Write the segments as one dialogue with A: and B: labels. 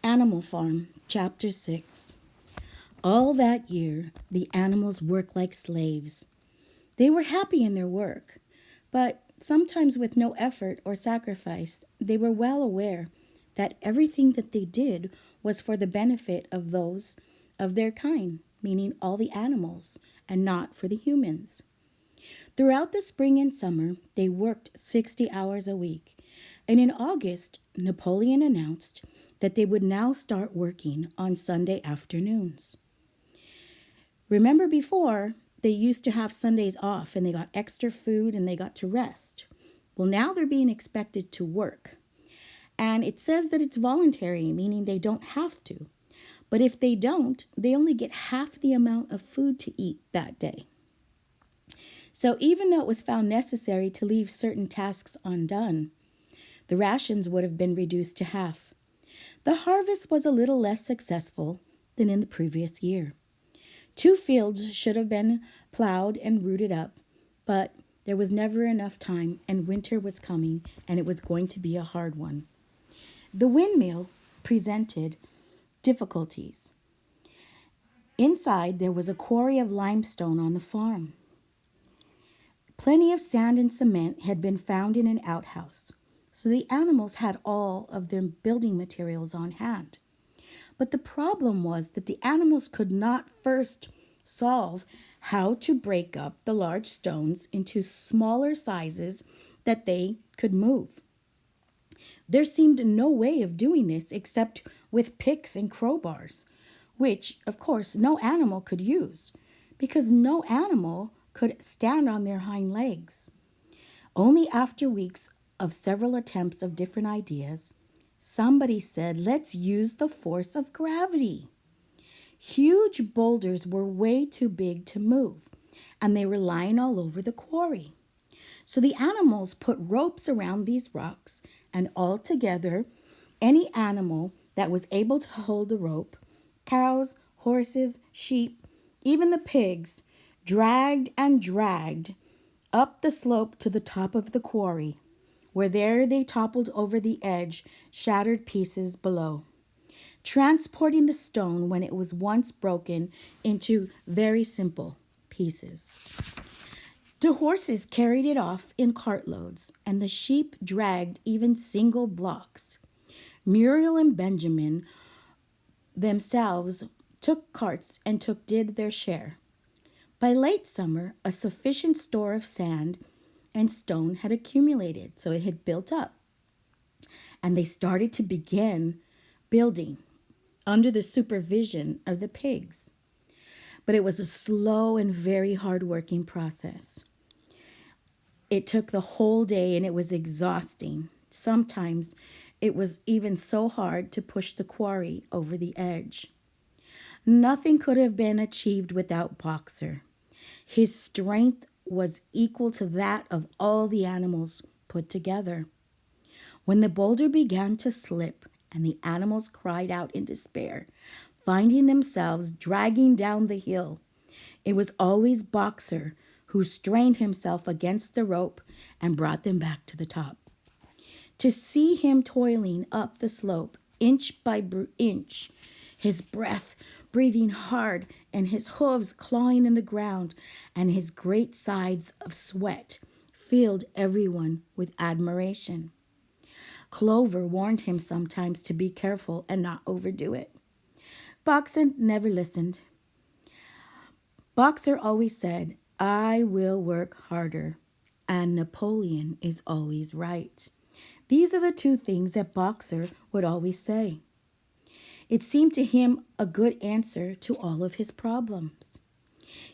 A: Animal Farm, Chapter 6. All that year, the animals worked like slaves. They were happy in their work, but sometimes with no effort or sacrifice, they were well aware that everything that they did was for the benefit of those of their kind, meaning all the animals, and not for the humans. Throughout the spring and summer, they worked 60 hours a week. And in August, Napoleon announced that they would now start working on Sunday afternoons. Remember before, they used to have Sundays off and they got extra food and they got to rest. Well, now they're being expected to work. And it says that it's voluntary, meaning they don't have to. But if they don't, they only get half the amount of food to eat that day. So even though it was found necessary to leave certain tasks undone, the rations would have been reduced to half. The harvest was a little less successful than in the previous year. 2 fields should have been plowed and rooted up, but there was never enough time, and winter was coming, and it was going to be a hard one. The windmill presented difficulties. Inside, there was a quarry of limestone on the farm. Plenty of sand and cement had been found in an outhouse, so the animals had all of their building materials on hand. But the problem was that the animals could not first solve how to break up the large stones into smaller sizes that they could move. There seemed no way of doing this except with picks and crowbars, which, of course, no animal could use, because no animal could stand on their hind legs. Only after weeks of several attempts of different ideas, somebody said, let's use the force of gravity. Huge boulders were way too big to move, and they were lying all over the quarry. So the animals put ropes around these rocks, and all together, any animal that was able to hold the rope, cows, horses, sheep, even the pigs, dragged and dragged up the slope to the top of the quarry, where there they toppled over the edge, shattered pieces below, transporting the stone when it was once broken into very simple pieces. The horses carried it off in cartloads, and the sheep dragged even single blocks. Muriel and Benjamin themselves took carts and did their share. By late summer, a sufficient store of sand and stone had accumulated, so it had built up. And they started to begin building under the supervision of the pigs. But it was a slow and very hard-working process. It took the whole day and it was exhausting. Sometimes it was even so hard to push the quarry over the edge. Nothing could have been achieved without Boxer. His strength was equal to that of all the animals put together. When the boulder began to slip and the animals cried out in despair, finding themselves dragging down the hill, it was always Boxer who strained himself against the rope and brought them back to the top. To see him toiling up the slope, inch by inch, his breath breathing hard and his hooves clawing in the ground and his great sides of sweat filled everyone with admiration. Clover warned him sometimes to be careful and not overdo it. Boxer never listened. Boxer always said, I will work harder, and Napoleon is always right. These are the 2 things that Boxer would always say. It seemed to him a good answer to all of his problems.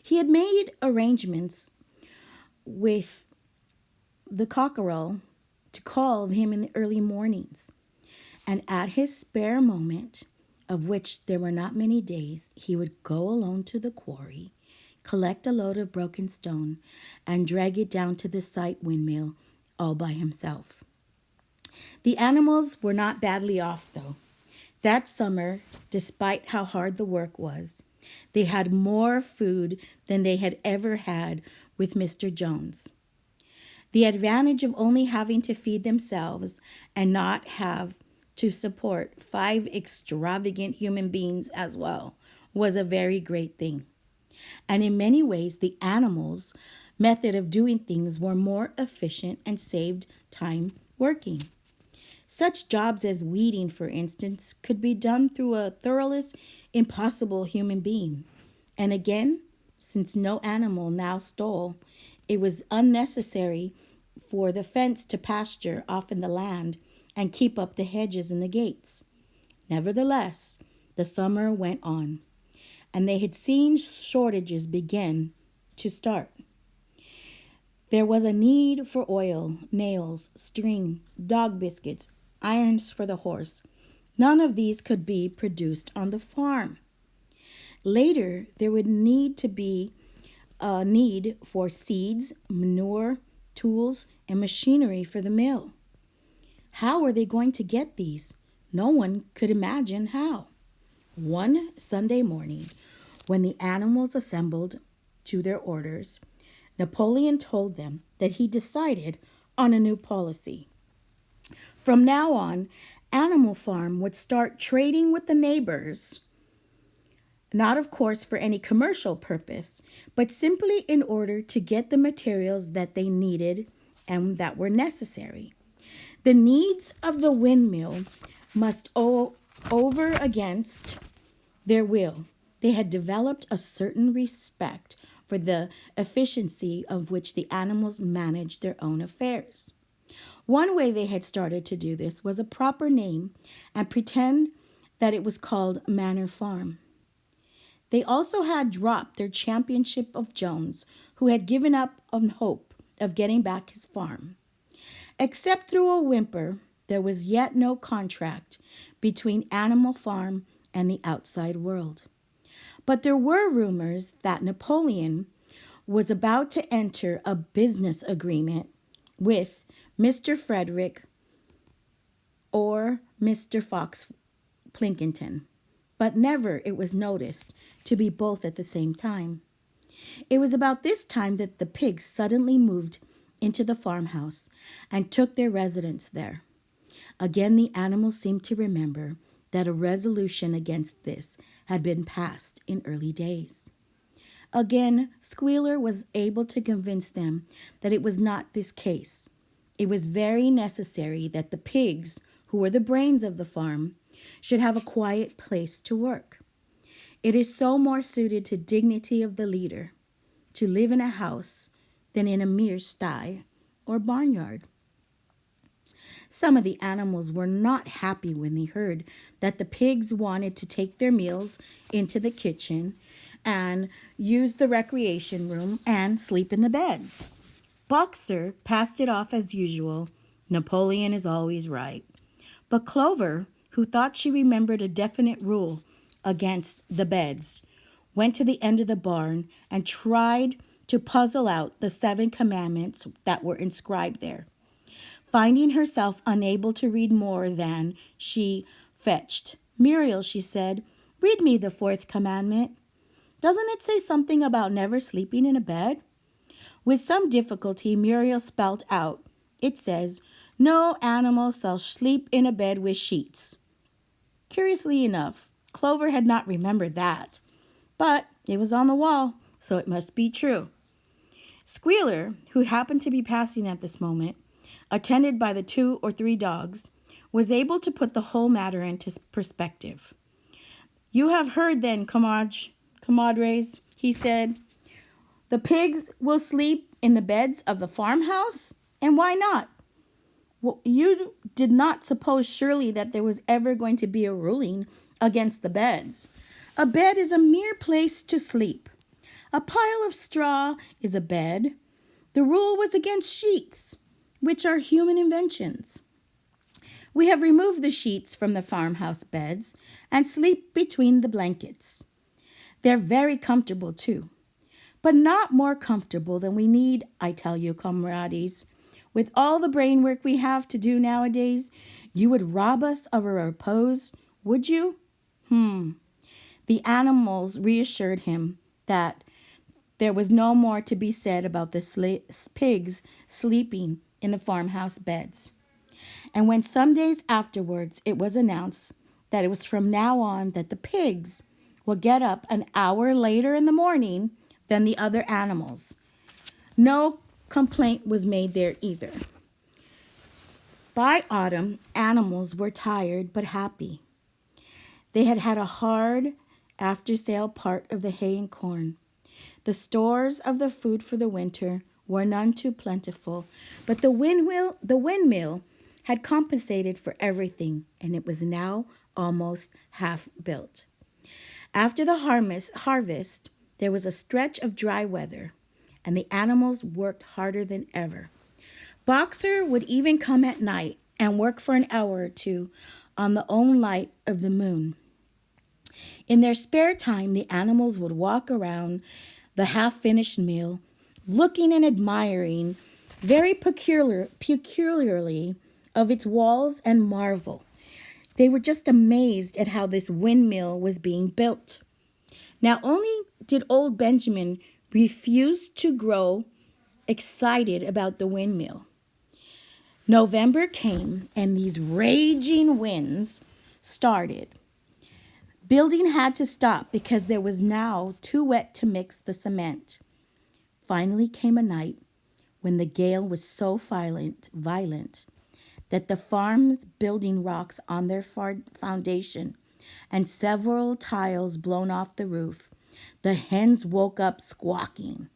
A: He had made arrangements with the cockerel to call him in the early mornings. And at his spare moment, of which there were not many days, he would go alone to the quarry, collect a load of broken stone, and drag it down to the site windmill all by himself. The animals were not badly off, though. That summer, despite how hard the work was, they had more food than they had ever had with Mr. Jones. The advantage of only having to feed themselves and not have to support 5 extravagant human beings as well was a very great thing. And in many ways, the animals' method of doing things were more efficient and saved time working. Such jobs as weeding, for instance, could be done through a thoroughless, impossible human being. And again, since no animal now stole, it was unnecessary for the fence to pasture off in the land and keep up the hedges and the gates. Nevertheless, the summer went on, and they had seen shortages begin to start. There was a need for oil, nails, string, dog biscuits, irons for the horse. None of these could be produced on the farm. Later, there would need to be a need for seeds, manure, tools, and machinery for the mill. How were they going to get these? No one could imagine how. One Sunday morning, when the animals assembled to their orders, Napoleon told them that he decided on a new policy. From now on, Animal Farm would start trading with the neighbors, not of course for any commercial purpose, but simply in order to get the materials that they needed and that were necessary. The needs of the windmill must over against their will. They had developed a certain respect for the efficiency of which the animals managed their own affairs. One way they had started to do this was a proper name and pretend that it was called Manor Farm. They also had dropped their championship of Jones, who had given up on hope of getting back his farm. Except through a whimper, there was yet no contract between Animal Farm and the outside world. But there were rumors that Napoleon was about to enter a business agreement with Mr. Frederick or Mr. Fox Plinkington, but never, it was noticed, to be both at the same time. It was about this time that the pigs suddenly moved into the farmhouse and took their residence there. Again, the animals seemed to remember that a resolution against this had been passed in early days. Again, Squealer was able to convince them that it was not this case. It was very necessary that the pigs, who were the brains of the farm, should have a quiet place to work. It is so more suited to dignity of the leader to live in a house than in a mere sty or barnyard. Some of the animals were not happy when they heard that the pigs wanted to take their meals into the kitchen and use the recreation room and sleep in the beds. Boxer passed it off as usual. Napoleon is always right. But Clover, who thought she remembered a definite rule against the beds, went to the end of the barn and tried to puzzle out the 7 commandments that were inscribed there. Finding herself unable to read more than she fetched, Muriel, she said, "Read me the 4th commandment. Doesn't it say something about never sleeping in a bed?" With some difficulty, Muriel spelt out, "It says, no animal shall sleep in a bed with sheets." Curiously enough, Clover had not remembered that, but it was on the wall, so it must be true. Squealer, who happened to be passing at this moment, attended by the 2 or 3 dogs, was able to put the whole matter into perspective. "You have heard then, comrades," he said. "The pigs will sleep in the beds of the farmhouse? And why not? Well, you did not suppose surely that there was ever going to be a ruling against the beds. A bed is a mere place to sleep. A pile of straw is a bed. The rule was against sheets, which are human inventions. We have removed the sheets from the farmhouse beds and sleep between the blankets. They're very comfortable too, but not more comfortable than we need, I tell you, comrades. With all the brain work we have to do nowadays, you would rob us of our repose, would you?" The animals reassured him that there was no more to be said about the pigs sleeping in the farmhouse beds. And when some days afterwards it was announced that it was from now on that the pigs would get up an hour later in the morning than the other animals, no complaint was made there either. By autumn, animals were tired but happy. They had had a hard after sale part of the hay and corn. The stores of the food for the winter were none too plentiful, but the windmill had compensated for everything, and it was now almost half built. After the harvest, there was a stretch of dry weather, and the animals worked harder than ever. Boxer would even come at night and work for an hour or two on the own light of the moon. In their spare time, the animals would walk around the half-finished meal, looking and admiring very peculiarly of its walls and marvel. They were just amazed at how this windmill was being built. Now, only did old Benjamin refuse to grow excited about the windmill. November came and these raging winds started. Building had to stop because there was now too wet to mix the cement. Finally came a night when the gale was so violent that the farm's building rocks on their foundation and several tiles blown off the roof. The hens woke up squawking.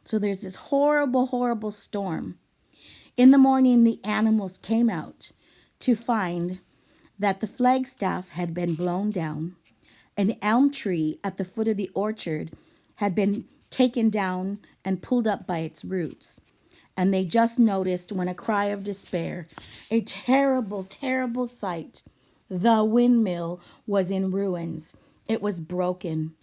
A: So there's this horrible, horrible storm. In the morning, the animals came out to find that the flagstaff had been blown down. An elm tree at the foot of the orchard had been taken down and pulled up by its roots. And they just noticed, when a cry of despair, a terrible, terrible sight. The windmill was in ruins. It was broken.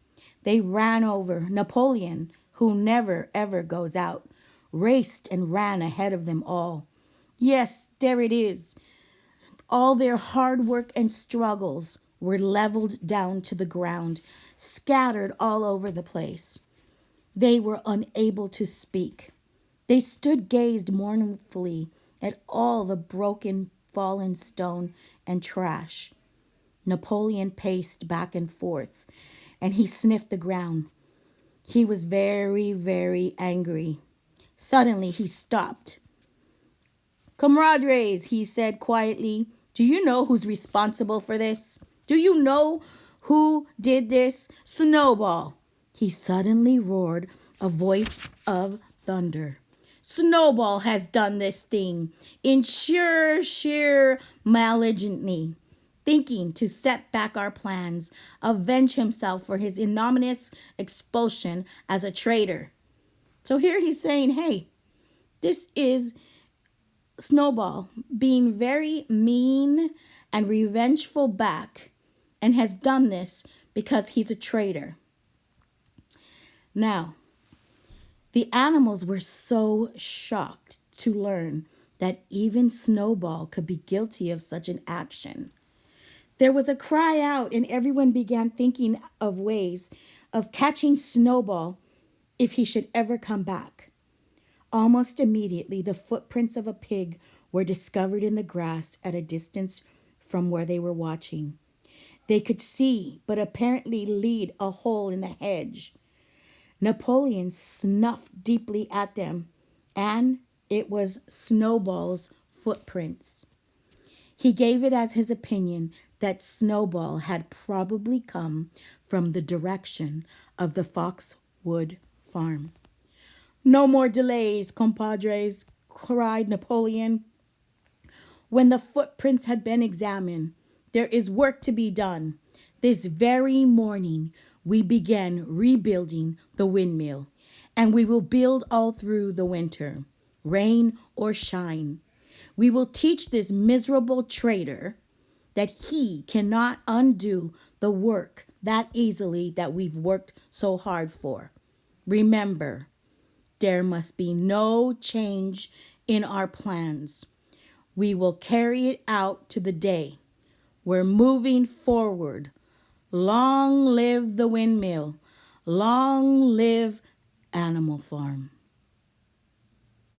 A: They ran over. Napoleon, who never, ever goes out, raced and ran ahead of them all. Yes, there it is. All their hard work and struggles were leveled down to the ground, scattered all over the place. They were unable to speak. They stood gazed mournfully at all the broken, fallen stone and trash. Napoleon paced back and forth, and he sniffed the ground. He was very, very angry. Suddenly he stopped. "Comrades," he said quietly, "do you know who's responsible for this? Do you know who did this? Snowball." He suddenly roared, a voice of thunder. "Snowball has done this thing in sheer malignity, thinking to set back our plans, avenge himself for his ignominious expulsion as a traitor." So here he's saying, hey, this is Snowball being very mean and revengeful back, and has done this because he's a traitor. Now, the animals were so shocked to learn that even Snowball could be guilty of such an action. There was a cry out, and everyone began thinking of ways of catching Snowball if he should ever come back. Almost immediately, the footprints of a pig were discovered in the grass at a distance from where they were watching. They could see, but apparently lead a hole in the hedge. Napoleon snuffed deeply at them, and it was Snowball's footprints. He gave it as his opinion that Snowball had probably come from the direction of the Foxwood farm. "No more delays, compadres," cried Napoleon. "When the footprints had been examined, there is work to be done. This very morning we begin rebuilding the windmill, and we will build all through the winter, rain or shine. We will teach this miserable traitor that he cannot undo the work that easily that we've worked so hard for. Remember, there must be no change in our plans. We will carry it out to the day. We're moving forward. Long live the windmill. Long live Animal Farm."